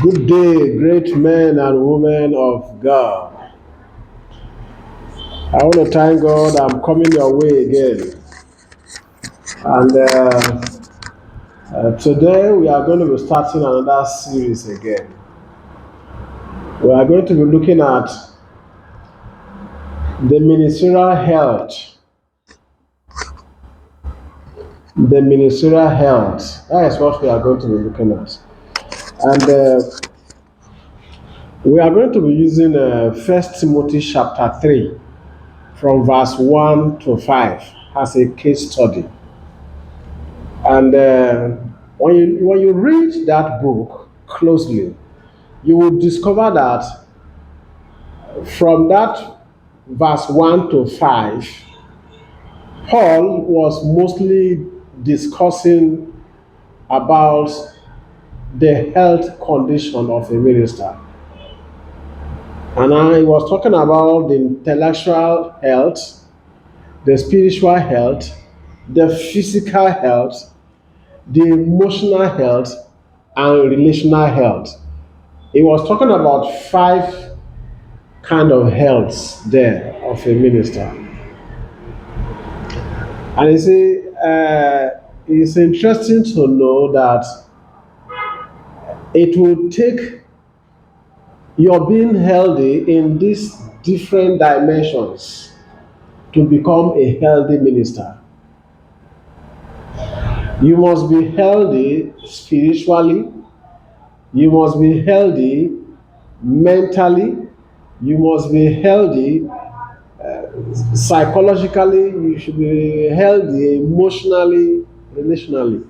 Good day, great men and women of God. I want to thank God I'm coming your way again. And today we are going to be starting another series again. We are going to be looking at the ministerial health. The ministerial health. That is what we are going to be looking at. And we are going to be using 1 Timothy chapter 3 from verse 1 to 5 as a case study. And when you read that book closely, you will discover that from that verse 1 to 5, Paul was mostly discussing about the health condition of a minister. And I was talking about the intellectual health, the spiritual health, the physical health, the emotional health, and relational health. He was talking about five kind of health there of a minister. And you see, it's interesting to know that it will take your being healthy in these different dimensions to become a healthy minister. You must be healthy spiritually, you must be healthy mentally, you must be healthy psychologically, you should be healthy emotionally, relationally.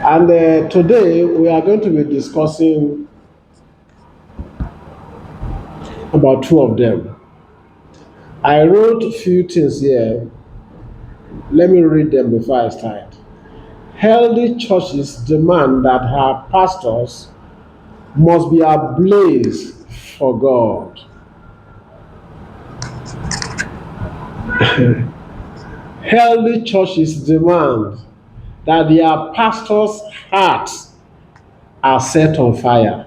And today we are going to be discussing about two of them. I wrote a few things here. Let me read them before I start. Healthy churches demand that her pastors must be ablaze for God. Healthy churches demand that their pastors' hearts are set on fire.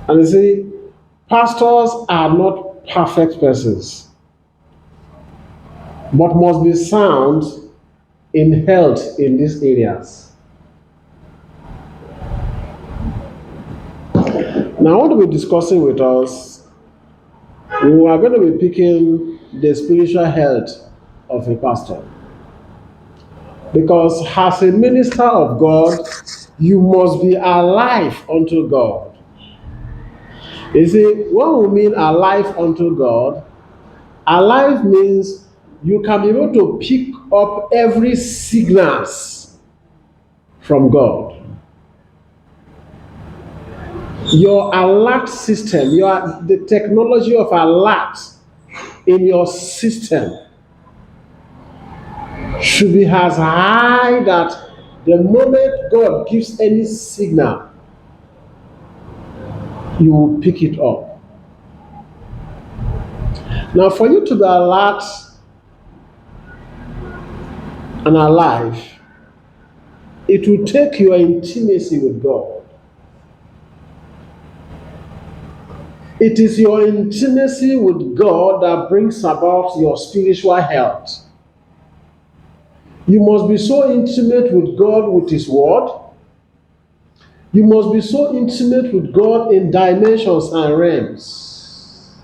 And you see, pastors are not perfect persons, but must be sound in health in these areas. Now, I want to be discussing with us, we are going to be picking the spiritual health of a pastor. Because as a minister of God, you must be alive unto God. You see, when we mean alive unto God, alive means you can be able to pick up every signals from God. Your alert system, the technology of alert in your system should be as high that the moment God gives any signal, you will pick it up. Now, for you to be alert and alive, it will take your intimacy with God. It is your intimacy with God that brings about your spiritual health. You must be so intimate with God with His Word. You must be so intimate with God in dimensions and realms.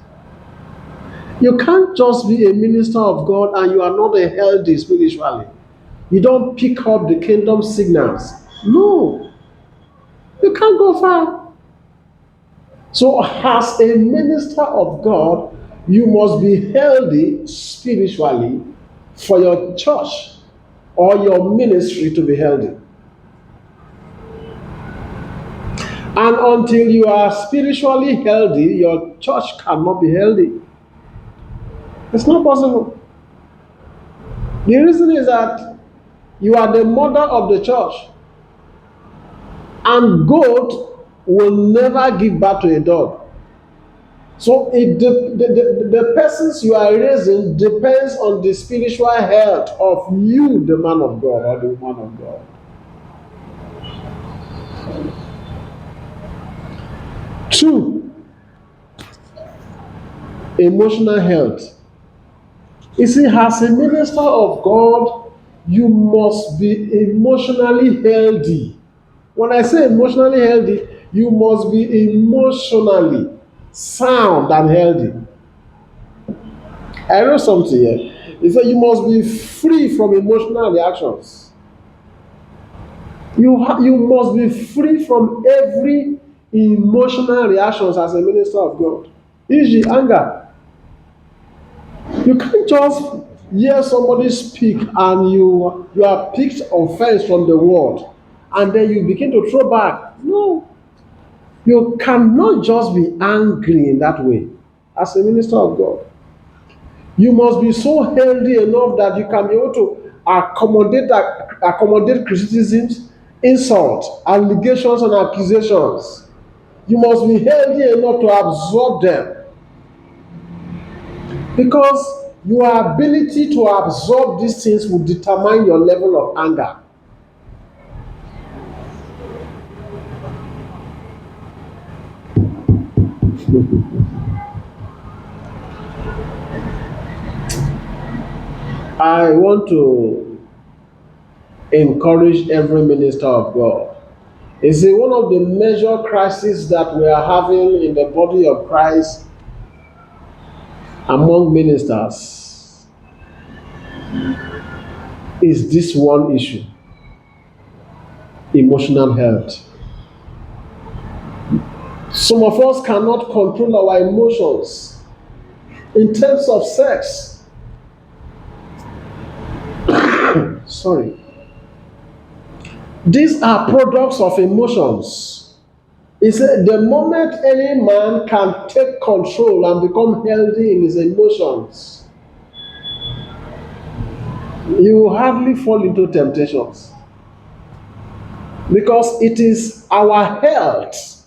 You can't just be a minister of God and you are not a healthy spiritually. You don't pick up the kingdom signals. No, you can't go far. So, as a minister of God, you must be healthy spiritually for your church or your ministry to be healthy. And until you are spiritually healthy, your church cannot be healthy. It's not possible. The reason is that you are the mother of the church, and goat will never give birth to a dog. So the persons you are raising depends on the spiritual health of you, the man of God or the woman of God. Emotional health. You see, as a minister of God, you must be emotionally healthy. When I say emotionally healthy, you must be emotionally sound and healthy. I wrote something here. He said you must be free from emotional reactions. You must be free from every emotional reactions as a minister of God. E.g., anger. You can't just hear somebody speak and you are picked offense from the word and then you begin to throw back. No, you cannot just be angry in that way as a minister of God. You must be so healthy enough that you can be able to accommodate criticisms, insults, allegations, and accusations. You must be healthy enough to absorb them because your ability to absorb these things will determine your level of anger. I want to encourage every minister of God. Is it one of the major crises that we are having in the body of Christ among ministers is this one issue: emotional health. Some of us cannot control our emotions in terms of sex. Sorry. These are products of emotions. He said the moment any man can take control and become healthy in his emotions, he will hardly fall into temptations. Because it is our health.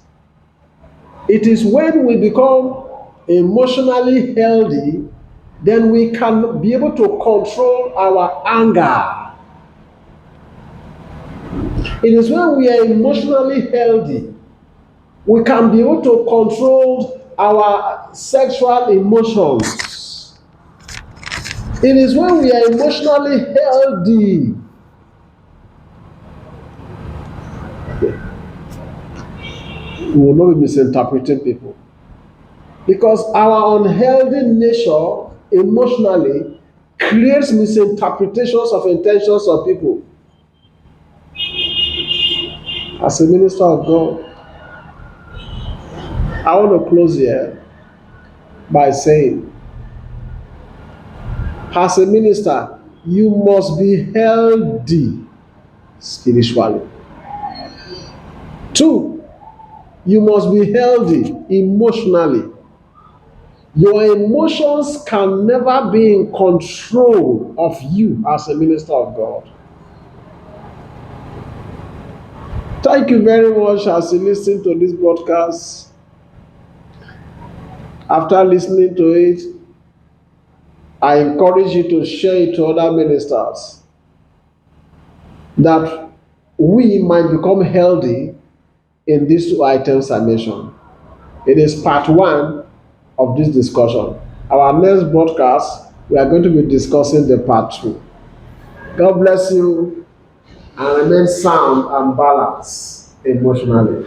It is when we become emotionally healthy, then we can be able to control our anger. It is when we are emotionally healthy, we can be able to control our sexual emotions. It is when we are emotionally healthy, we will not be misinterpreting people. Because our unhealthy nature emotionally creates misinterpretations of intentions of people. As a minister of God, I want to close here by saying, as a minister, you must be healthy spiritually. Two, you must be healthy emotionally. Your emotions can never be in control of you as a minister of God. Thank you very much as you listen to this broadcast. After listening to it, I encourage you to share it to other ministers that we might become healthy in these two items I mentioned. It is part one of this discussion. Our next broadcast, we are going to be discussing the part two. God bless you and remain sound and balanced emotionally.